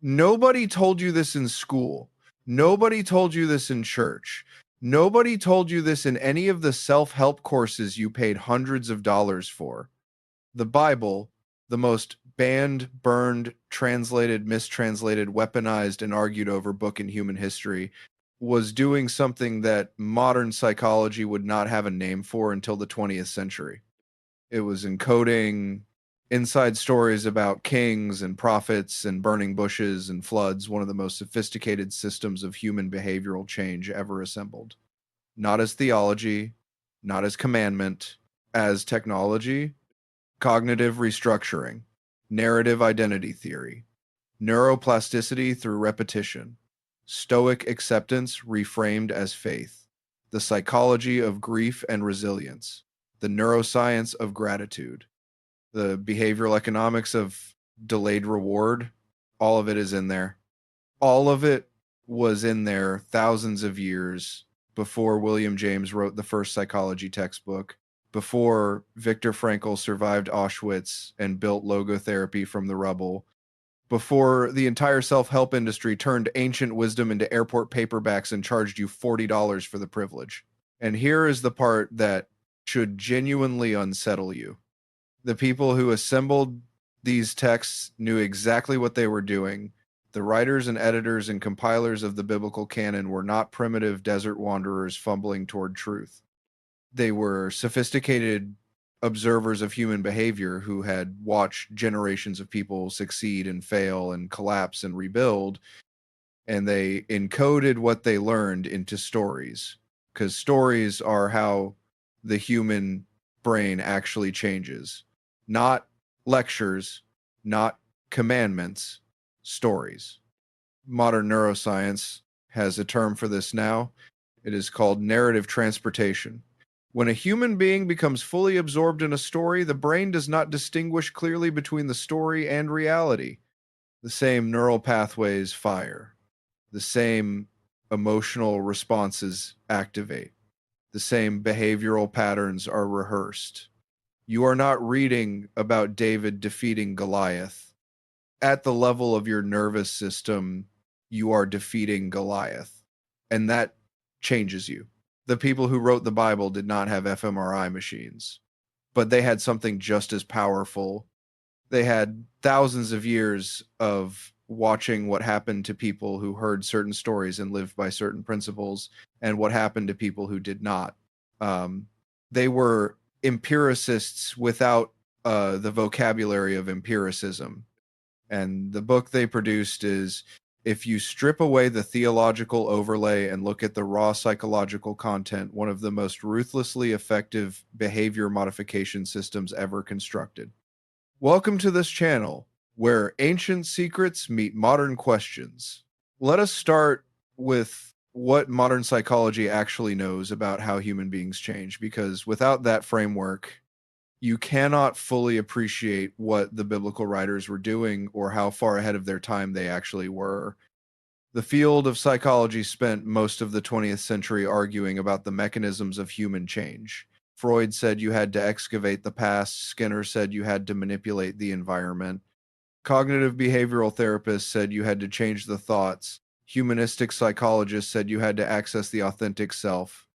Nobody told you this in school. Nobody told you this in church. Nobody told you this in any of the self-help courses you paid hundreds of dollars for. The Bible, the most banned, burned, translated, mistranslated, weaponized, and argued over book in human history, was doing something that modern psychology would not have a name for until the 20th century. It was encoding inside stories about kings and prophets and burning bushes and floods, one of the most sophisticated systems of human behavioral change ever assembled. Not as theology, not as commandment, as technology, cognitive restructuring, narrative identity theory, neuroplasticity through repetition, stoic acceptance reframed as faith, the psychology of grief and resilience, the neuroscience of gratitude, the behavioral economics of delayed reward. All of it is in there. All of it was in there thousands of years before William James wrote the first psychology textbook, before Viktor Frankl survived Auschwitz and built logotherapy from the rubble, before the entire self-help industry turned ancient wisdom into airport paperbacks and charged you $40 for the privilege. And here is the part that should genuinely unsettle you. The people who assembled these texts knew exactly what they were doing. The writers and editors and compilers of the biblical canon were not primitive desert wanderers fumbling toward truth. They were sophisticated observers of human behavior who had watched generations of people succeed and fail and collapse and rebuild, and they encoded what they learned into stories, because stories are how the human brain actually changes. Not lectures, not commandments, stories. Modern neuroscience has a term for this now. It is called narrative transportation. When a human being becomes fully absorbed in a story, the brain does not distinguish clearly between the story and reality. The same neural pathways fire. The same emotional responses activate. The same behavioral patterns are rehearsed. You are not reading about David defeating Goliath. At the level of your nervous system, you are defeating Goliath. And that changes you. The people who wrote the Bible did not have fMRI machines, but they had something just as powerful. They had thousands of years of watching what happened to people who heard certain stories and lived by certain principles, and what happened to people who did not. They were empiricists without the vocabulary of empiricism. And the book they produced is, if you strip away the theological overlay and look at the raw psychological content, one of the most ruthlessly effective behavior modification systems ever constructed. Welcome to this channel, where ancient secrets meet modern questions. Let us start with what modern psychology actually knows about how human beings change, because without that framework, you cannot fully appreciate what the biblical writers were doing or how far ahead of their time they actually were. The field of psychology spent most of the 20th century arguing about the mechanisms of human change. Freud said you had to excavate the past. Skinner said you had to manipulate the environment. Cognitive behavioral therapists said you had to change the thoughts. Humanistic psychologists said you had to access the authentic self.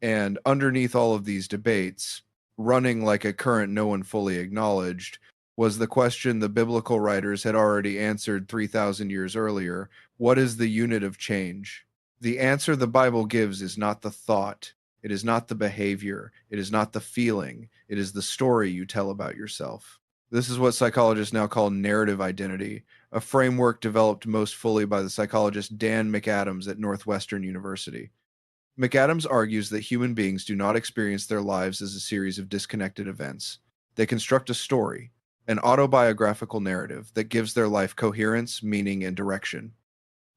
And underneath all of these debates, running like a current no one fully acknowledged, was the question the biblical writers had already answered 3,000 years earlier. What is the unit of change? The answer the Bible gives is not the thought. It is not the behavior. It is not the feeling. It is the story you tell about yourself. This is what psychologists now call narrative identity, a framework developed most fully by the psychologist Dan McAdams at Northwestern University. McAdams argues that human beings do not experience their lives as a series of disconnected events. They construct a story, an autobiographical narrative that gives their life coherence, meaning, and direction.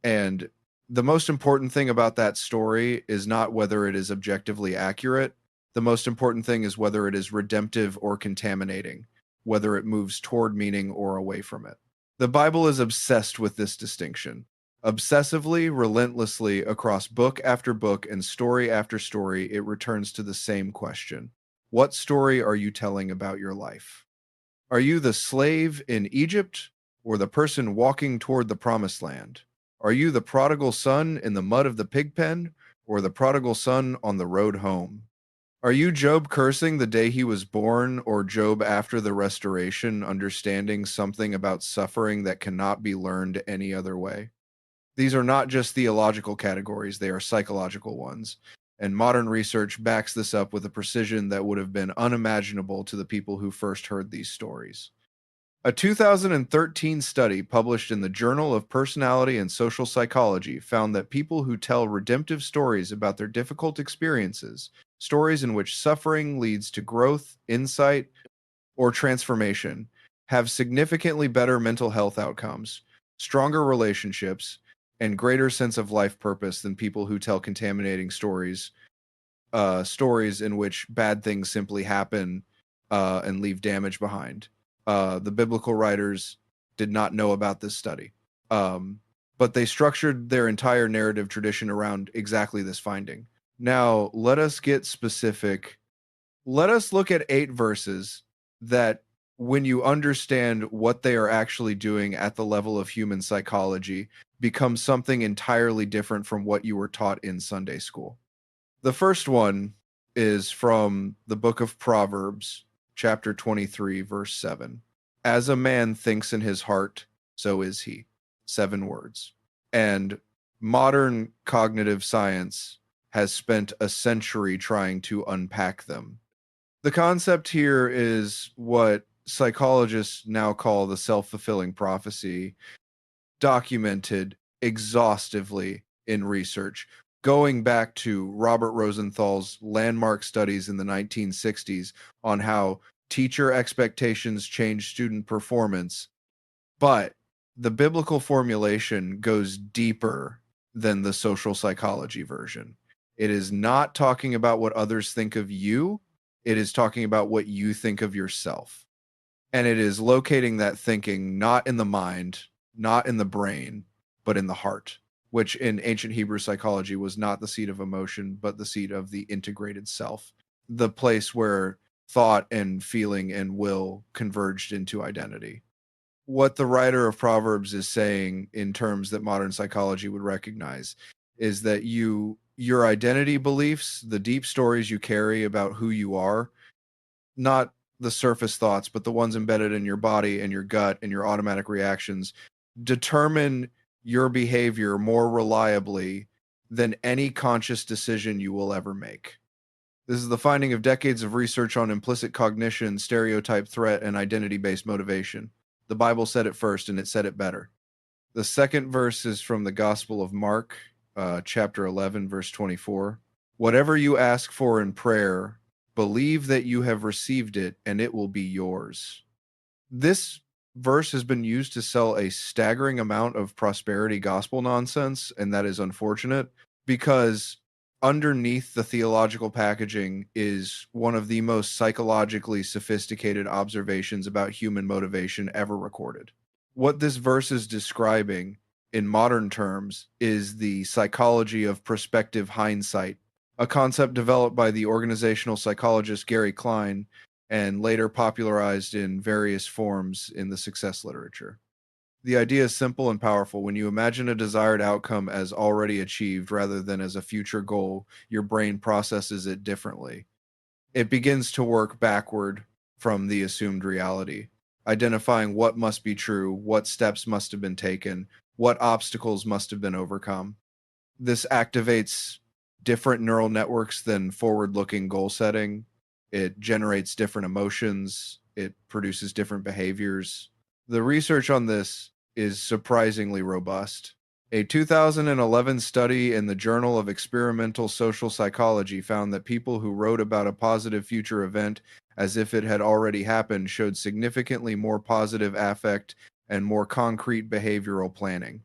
And the most important thing about that story is not whether it is objectively accurate. The most important thing is whether it is redemptive or contaminating, whether it moves toward meaning or away from it. The Bible is obsessed with this distinction. Obsessively, relentlessly, across book after book and story after story, it returns to the same question. What story are you telling about your life? Are you the slave in Egypt, or the person walking toward the promised land? Are you the prodigal son in the mud of the pig pen, or the prodigal son on the road home? Are you Job cursing the day he was born, or Job after the restoration, understanding something about suffering that cannot be learned any other way? These are not just theological categories, they are psychological ones. And modern research backs this up with a precision that would have been unimaginable to the people who first heard these stories. A 2013 study published in the Journal of Personality and Social Psychology found that people who tell redemptive stories about their difficult experiences, stories in which suffering leads to growth, insight, or transformation, have significantly better mental health outcomes, stronger relationships, and greater sense of life purpose than people who tell contaminating stories, stories in which bad things simply happen and leave damage behind. The biblical writers did not know about this study, but they structured their entire narrative tradition around exactly this finding. Now, let us get specific. Let us look at 8 verses that, when you understand what they are actually doing at the level of human psychology, become something entirely different from what you were taught in Sunday school. The first one is from the book of Proverbs, chapter 23, verse 7. As a man thinks in his heart, so is he. 7 words. And modern cognitive science has spent a century trying to unpack them. The concept here is what psychologists now call the self-fulfilling prophecy, documented exhaustively in research, going back to Robert Rosenthal's landmark studies in the 1960s on how teacher expectations change student performance. But the biblical formulation goes deeper than the social psychology version. It is not talking about what others think of you, it is talking about what you think of yourself. And it is locating that thinking not in the mind, not in the brain, but in the heart, which in ancient Hebrew psychology was not the seat of emotion, but the seat of the integrated self, the place where thought and feeling and will converged into identity. What the writer of Proverbs is saying in terms that modern psychology would recognize is that your identity beliefs, the deep stories you carry about who you are, not the surface thoughts, but the ones embedded in your body and your gut and your automatic reactions, determine your behavior more reliably than any conscious decision you will ever make. This is the finding of decades of research on implicit cognition, stereotype threat, and identity-based motivation. The Bible said it first, and it said it better. The second verse is from the Gospel of Mark, chapter 11, verse 24. Whatever you ask for in prayer, believe that you have received it, and it will be yours. This verse has been used to sell a staggering amount of prosperity gospel nonsense, and that is unfortunate because underneath the theological packaging is one of the most psychologically sophisticated observations about human motivation ever recorded. What this verse is describing in modern terms is the psychology of prospective hindsight, a concept developed by the organizational psychologist Gary Klein and later popularized in various forms in the success literature. The idea is simple and powerful. When you imagine a desired outcome as already achieved rather than as a future goal, your brain processes it differently. It begins to work backward from the assumed reality, identifying what must be true, what steps must have been taken, what obstacles must have been overcome. This activates different neural networks than forward-looking goal setting. It generates different emotions. It produces different behaviors. The research on this is surprisingly robust. A 2011 study in the Journal of Experimental Social Psychology found that people who wrote about a positive future event as if it had already happened showed significantly more positive affect and more concrete behavioral planning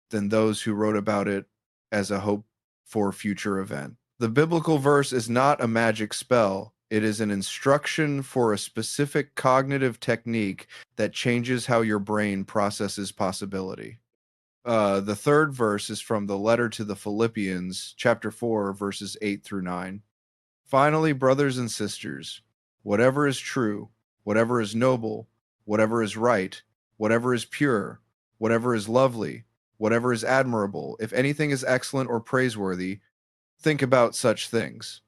than those who wrote about it as a hope for future event. The biblical verse is not a magic spell. It is an instruction for a specific cognitive technique that changes how your brain processes possibility. The third verse is from the letter to the Philippians, chapter 4, verses 8 through 9. Finally, brothers and sisters, whatever is true, whatever is noble, whatever is right, whatever is pure, whatever is lovely, whatever is admirable, if anything is excellent or praiseworthy, think about such things.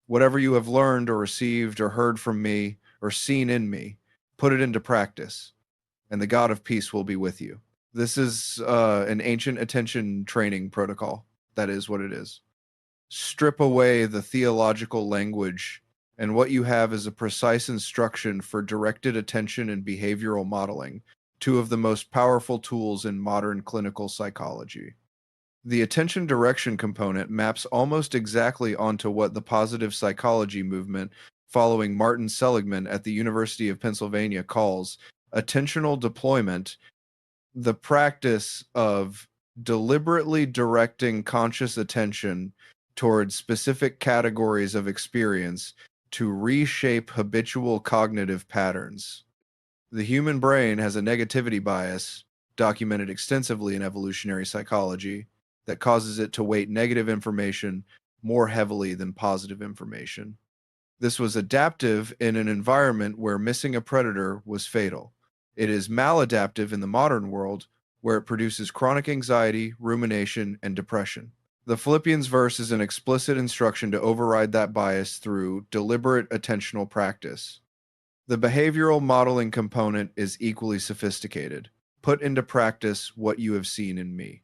Whatever you have learned or received or heard from me or seen in me, put it into practice, and the God of peace will be with you. This is an ancient attention training protocol. That is what it is. Strip away the theological language, and what you have is a precise instruction for directed attention and behavioral modeling, two of the most powerful tools in modern clinical psychology. The attention direction component maps almost exactly onto what the positive psychology movement, following Martin Seligman at the University of Pennsylvania, calls attentional deployment, the practice of deliberately directing conscious attention towards specific categories of experience to reshape habitual cognitive patterns. The human brain has a negativity bias, documented extensively in evolutionary psychology, that causes it to weight negative information more heavily than positive information. This was adaptive in an environment where missing a predator was fatal. It is maladaptive in the modern world, where it produces chronic anxiety, rumination, and depression. The Philippians verse is an explicit instruction to override that bias through deliberate attentional practice. The behavioral modeling component is equally sophisticated. Put into practice what you have seen in me.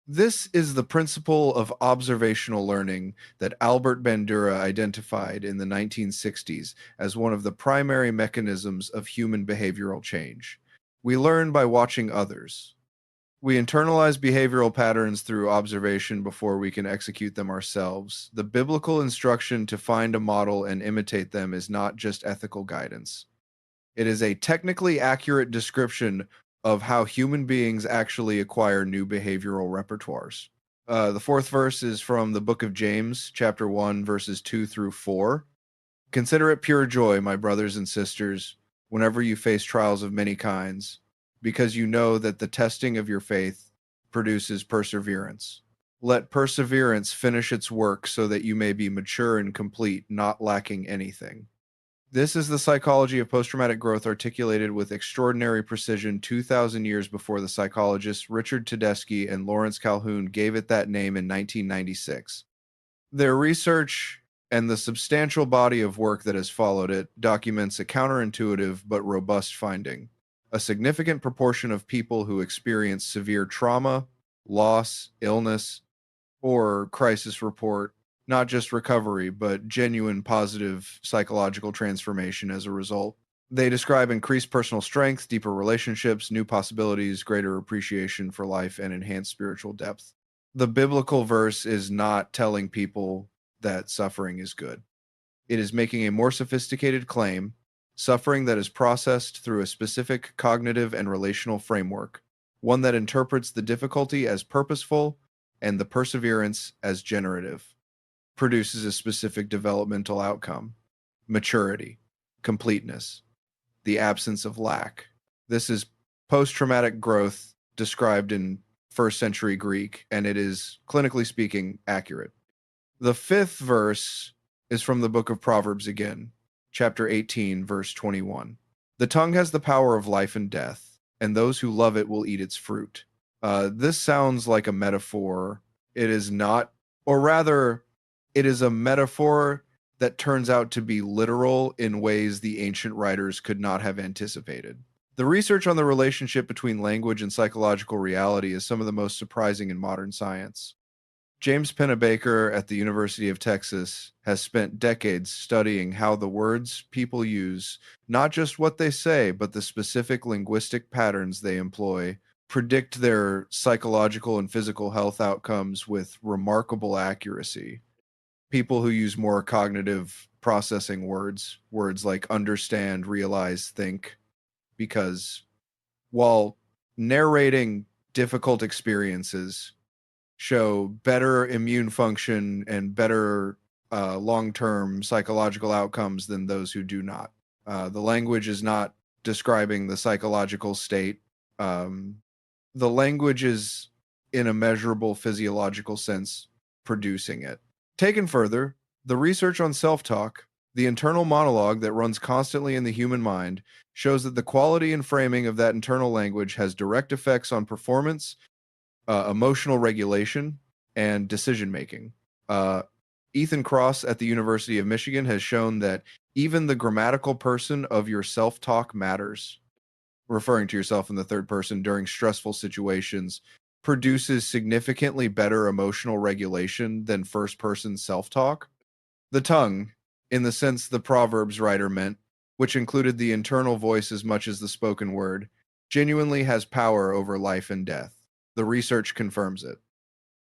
This is the principle of observational learning that Albert Bandura identified in the 1960s as one of the primary mechanisms of human behavioral change. We learn by watching others. We internalize behavioral patterns through observation before we can execute them ourselves. The biblical instruction to find a model and imitate them is not just ethical guidance. It is a technically accurate description of how human beings actually acquire new behavioral repertoires. The fourth verse is from the book of James, chapter 1, verses 2 through 4. Consider it pure joy, my brothers and sisters, whenever you face trials of many kinds, because you know that the testing of your faith produces perseverance. Let perseverance finish its work so that you may be mature and complete, not lacking anything. This is the psychology of post-traumatic growth articulated with extraordinary precision 2,000 years before the psychologists Richard Tedeschi and Lawrence Calhoun gave it that name in 1996. Their research and the substantial body of work that has followed it documents a counterintuitive but robust finding. A significant proportion of people who experience severe trauma, loss, illness, or crisis report not just recovery, but genuine positive psychological transformation as a result. They describe increased personal strength, deeper relationships, new possibilities, greater appreciation for life, and enhanced spiritual depth. The biblical verse is not telling people that suffering is good. It is making a more sophisticated claim, suffering that is processed through a specific cognitive and relational framework, one that interprets the difficulty as purposeful and the perseverance as generative, produces a specific developmental outcome: maturity, completeness, the absence of lack. This is post-traumatic growth described in first century Greek, and it is, clinically speaking, accurate. The fifth verse is from the book of Proverbs again, chapter 18, verse 21. The tongue has the power of life and death, and those who love it will eat its fruit. This sounds like a metaphor. It is not, or rather, it is a metaphor that turns out to be literal in ways the ancient writers could not have anticipated. The research on the relationship between language and psychological reality is some of the most surprising in modern science. James Pennebaker at the University of Texas has spent decades studying how the words people use, not just what they say, but the specific linguistic patterns they employ, predict their psychological and physical health outcomes with remarkable accuracy. People who use more cognitive processing words like understand, realize, think, because while narrating difficult experiences show better immune function and better long-term psychological outcomes than those who do not. The language is not describing the psychological state. The language is, in a measurable physiological sense, producing it. Taken further, the research on self-talk The internal monologue that runs constantly in the human mind shows that the quality and framing of that internal language has direct effects on performance, emotional regulation, and decision making. Uh, Ethan Cross at the University of Michigan has shown that even the grammatical person of your self talk matters. Referring to yourself in the third person during stressful situations produces significantly better emotional regulation than first person self talk. The tongue, in the sense the Proverbs writer meant, which included the internal voice as much as the spoken word, genuinely has power over life and death. The research confirms it.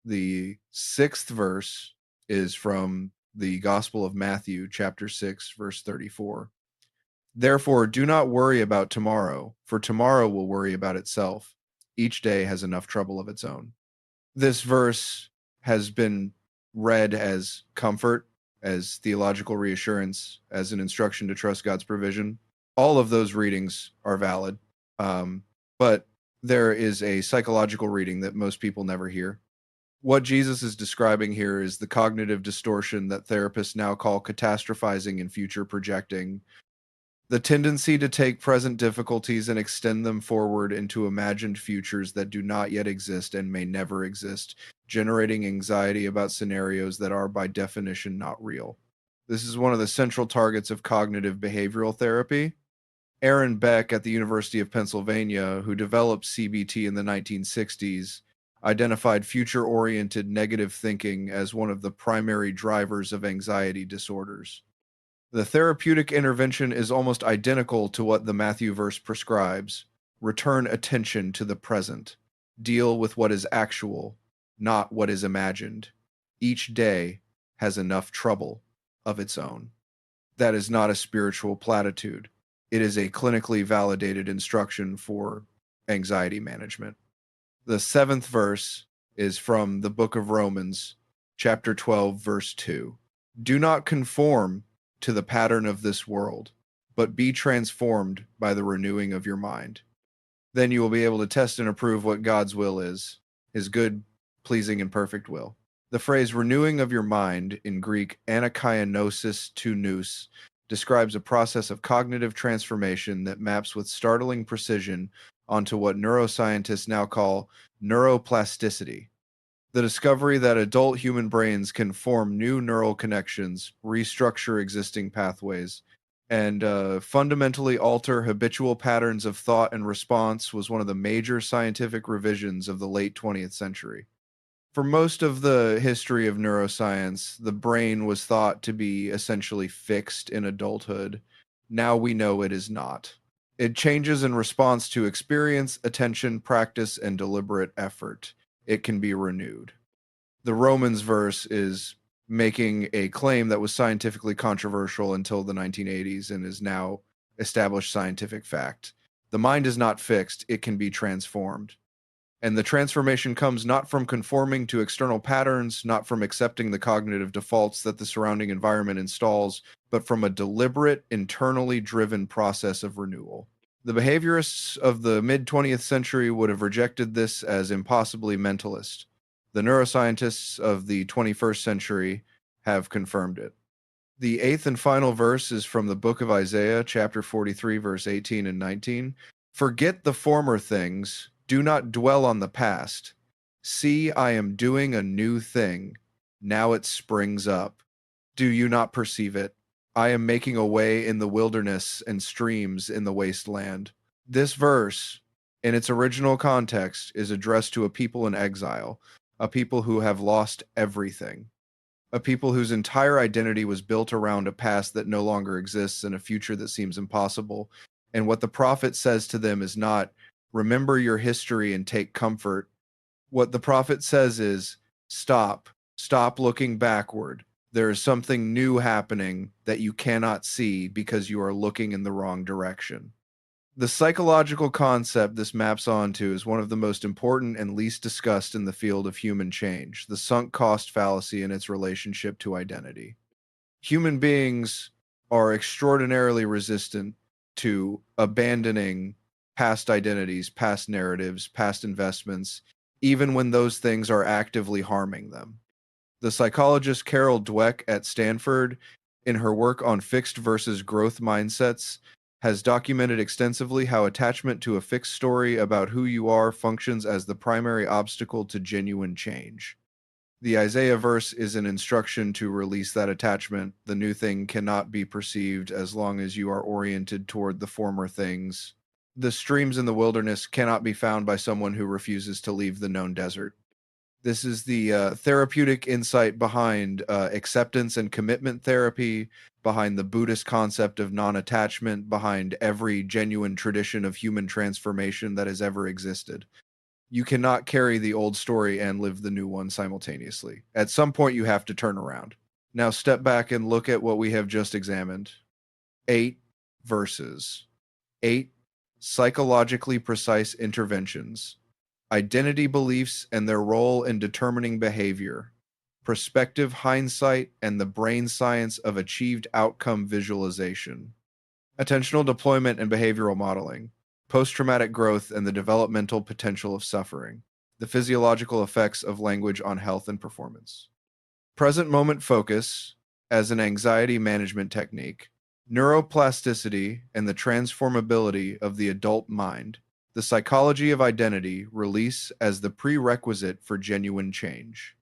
The sixth verse is from the Gospel of Matthew, chapter 6, verse 34. Therefore, do not worry about tomorrow, for tomorrow will worry about itself. Each day has enough trouble of its own. This verse has been read as comfort, as theological reassurance, as an instruction to trust God's provision. All of those readings are valid, but there is a psychological reading that most people never hear. What Jesus is describing here is the cognitive distortion that therapists now call catastrophizing and future projecting, the tendency to take present difficulties and extend them forward into imagined futures that do not yet exist and may never exist, generating anxiety about scenarios that are by definition not real. This is one of the central targets of cognitive behavioral therapy. Aaron Beck at the University of Pennsylvania, who developed CBT in the 1960s, identified future-oriented negative thinking as one of the primary drivers of anxiety disorders. The therapeutic intervention is almost identical to what the Matthew verse prescribes. Return attention to the present. Deal with what is actual, not what is imagined. Each day has enough trouble of its own. That is not a spiritual platitude. It is a clinically validated instruction for anxiety management. The seventh verse is from the book of Romans, chapter 12, verse 2. Do not conform to the pattern of this world, but be transformed by the renewing of your mind. Then you will be able to test and approve what God's will is, his good, pleasing, and perfect will. The phrase renewing of your mind, in Greek anakainosis to nous, describes a process of cognitive transformation that maps with startling precision onto what neuroscientists now call neuroplasticity. The discovery that adult human brains can form new neural connections, restructure existing pathways, and fundamentally alter habitual patterns of thought and response was one of the major scientific revisions of the late 20th century. For most of the history of neuroscience, the brain was thought to be essentially fixed in adulthood. Now we know it is not. It changes in response to experience, attention, practice, and deliberate effort. It can be renewed. The Romans verse is making a claim that was scientifically controversial until the 1980s and is now established scientific fact. The mind is not fixed, it can be transformed. And the transformation comes not from conforming to external patterns, not from accepting the cognitive defaults that the surrounding environment installs, but from a deliberate, internally driven process of renewal. The behaviorists of the mid-20th century would have rejected this as impossibly mentalist. The neuroscientists of the 21st century have confirmed it. The eighth and final verse is from the book of Isaiah, chapter 43, verse 18 and 19. Forget the former things, do not dwell on the past. See, I am doing a new thing. Now it springs up. Do you not perceive it? I am making a way in the wilderness and streams in the wasteland. This verse, in its original context, is addressed to a people in exile, a people who have lost everything, a people whose entire identity was built around a past that no longer exists and a future that seems impossible. And what the prophet says to them is not, remember your history and take comfort. What the prophet says is, stop looking backward. There is something new happening that you cannot see because you are looking in the wrong direction. The psychological concept this maps onto is one of the most important and least discussed in the field of human change, the sunk cost fallacy and its relationship to identity. Human beings are extraordinarily resistant to abandoning past identities, past narratives, past investments, even when those things are actively harming them. The psychologist Carol Dweck at Stanford in her work on fixed versus growth mindsets, has documented extensively how attachment to a fixed story about who you are functions as the primary obstacle to genuine change. The Isaiah verse is an instruction to release that attachment. The new thing cannot be perceived as long as you are oriented toward the former things. The streams in the wilderness cannot be found by someone who refuses to leave the known desert. This is the therapeutic insight behind acceptance and commitment therapy, behind the Buddhist concept of non attachment, behind every genuine tradition of human transformation that has ever existed. You cannot carry the old story and live the new one simultaneously. At some point, you have to turn around. Now, step back and look at what we have just examined. 8 verses, 8 psychologically precise interventions, identity beliefs and their role in determining behavior, prospective hindsight and the brain science of achieved outcome visualization, attentional deployment and behavioral modeling, post-traumatic growth and the developmental potential of suffering, the physiological effects of language on health and performance, present moment focus as an anxiety management technique, neuroplasticity and the transformability of the adult mind, the psychology of identity release as the prerequisite for genuine change.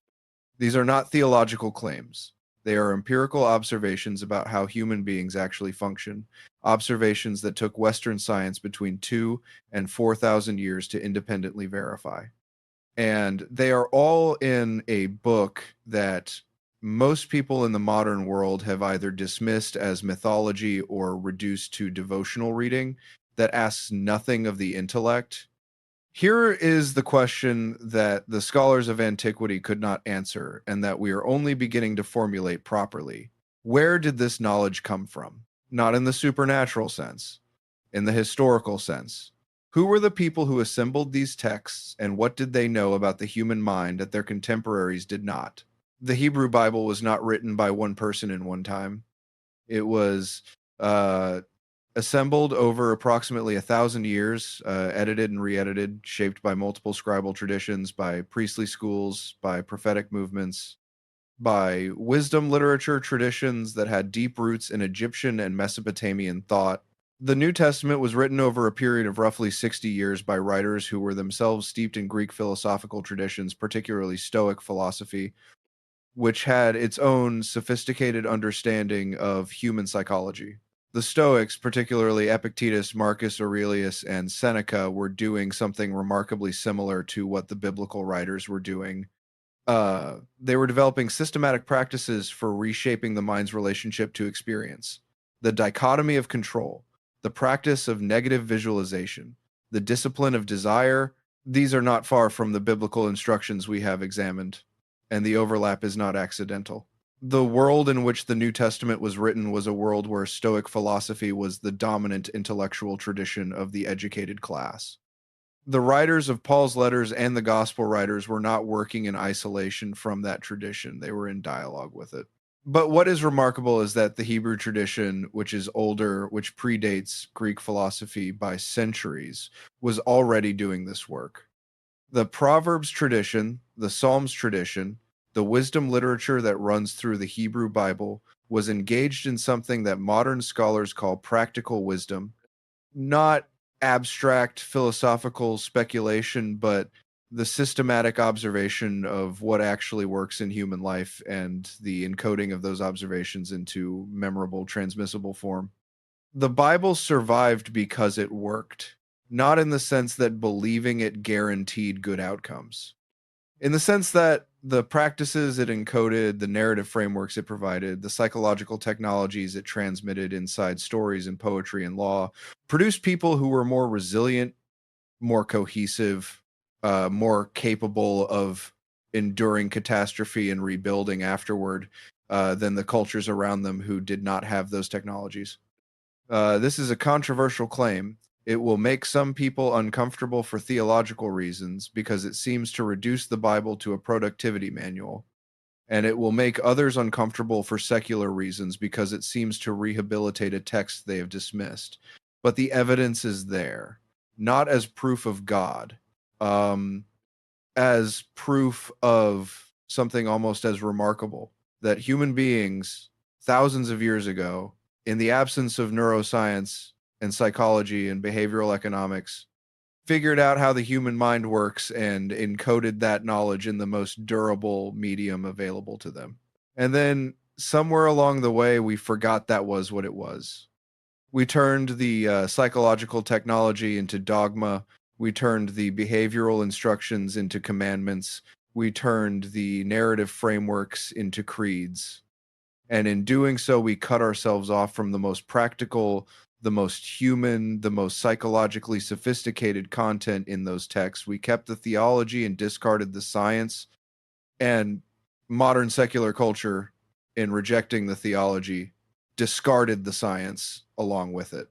These are not theological claims. They are empirical observations about how human beings actually function, observations that took Western science between 2 and 4,000 years to independently verify. And they are all in a book that most people in the modern world have either dismissed as mythology or reduced to devotional reading that asks nothing of the intellect. Here is the question that the scholars of antiquity could not answer, and that we are only beginning to formulate properly. Where did this knowledge come from? Not in the supernatural sense, in the historical sense. Who were the people who assembled these texts, and what did they know about the human mind that their contemporaries did not? The Hebrew Bible was not written by one person in one time. It was assembled over approximately 1,000 years, edited and re-edited, shaped by multiple scribal traditions, by priestly schools, by prophetic movements, by wisdom literature traditions that had deep roots in Egyptian and Mesopotamian thought. The New Testament was written over a period of roughly 60 years by writers who were themselves steeped in Greek philosophical traditions, particularly Stoic philosophy, which had its own sophisticated understanding of human psychology. The Stoics, particularly Epictetus, Marcus Aurelius, and Seneca, were doing something remarkably similar to what the biblical writers were doing. They were developing systematic practices for reshaping the mind's relationship to experience, the dichotomy of control, the practice of negative visualization, the discipline of desire. These are not far from the biblical instructions we have examined, and the overlap is not accidental. The world in which the New Testament was written was a world where Stoic philosophy was the dominant intellectual tradition of the educated class. The writers of Paul's letters and the gospel writers were not working in isolation from that tradition. They were in dialogue with it. But what is remarkable is that the Hebrew tradition, which is older, which predates Greek philosophy by centuries, was already doing this work. The Proverbs tradition, the Psalms tradition, the wisdom literature that runs through the Hebrew Bible was engaged in something that modern scholars call practical wisdom, not abstract philosophical speculation, but the systematic observation of what actually works in human life and the encoding of those observations into memorable, transmissible form. The Bible survived because it worked, not in the sense that believing it guaranteed good outcomes. In the sense that the practices it encoded, the narrative frameworks it provided, the psychological technologies it transmitted inside stories and poetry and law produced people who were more resilient, more cohesive, more capable of enduring catastrophe and rebuilding afterward than the cultures around them who did not have those technologies. This is a controversial claim. It will make some people uncomfortable for theological reasons because it seems to reduce the Bible to a productivity manual. And it will make others uncomfortable for secular reasons because it seems to rehabilitate a text they have dismissed. But the evidence is there, not as proof of God, as proof of something almost as remarkable, that human beings, thousands of years ago, in the absence of neuroscience and psychology and behavioral economics, figured out how the human mind works and encoded that knowledge in the most durable medium available to them. And then somewhere along the way, we forgot that was what it was. We turned the psychological technology into dogma. We turned the behavioral instructions into commandments. We turned the narrative frameworks into creeds. And in doing so, we cut ourselves off from the most practical, the most human, the most psychologically sophisticated content in those texts. We kept the theology and discarded the science. And modern secular culture, in rejecting the theology, discarded the science along with it.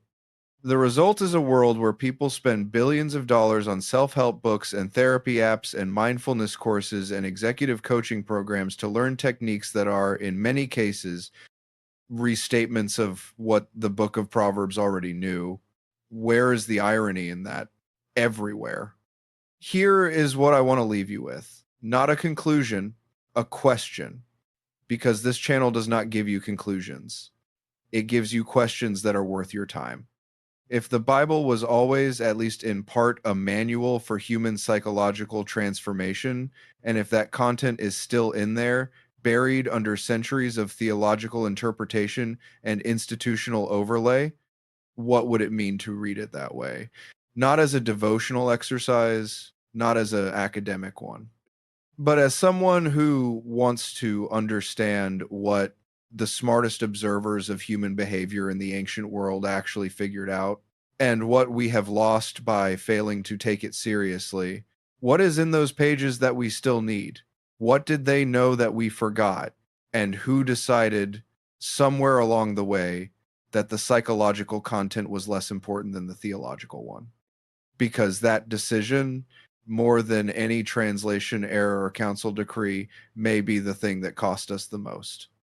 The result is a world where people spend billions of dollars on self-help books and therapy apps and mindfulness courses and executive coaching programs to learn techniques that are, in many cases, restatements of what the book of Proverbs already knew. Where is the irony in that? Everywhere. Here is what I want to leave you with. Not a conclusion, a question. Because this channel does not give you conclusions. It gives you questions that are worth your time. If the Bible was always, at least in part, a manual for human psychological transformation, and if that content is still in there, buried under centuries of theological interpretation and institutional overlay, what would it mean to read it that way? Not as a devotional exercise, not as an academic one, but as someone who wants to understand what the smartest observers of human behavior in the ancient world actually figured out, and what we have lost by failing to take it seriously. What is in those pages that we still need? What did they know that we forgot? And who decided somewhere along the way that the psychological content was less important than the theological one? Because that decision, more than any translation error or council decree, may be the thing that cost us the most.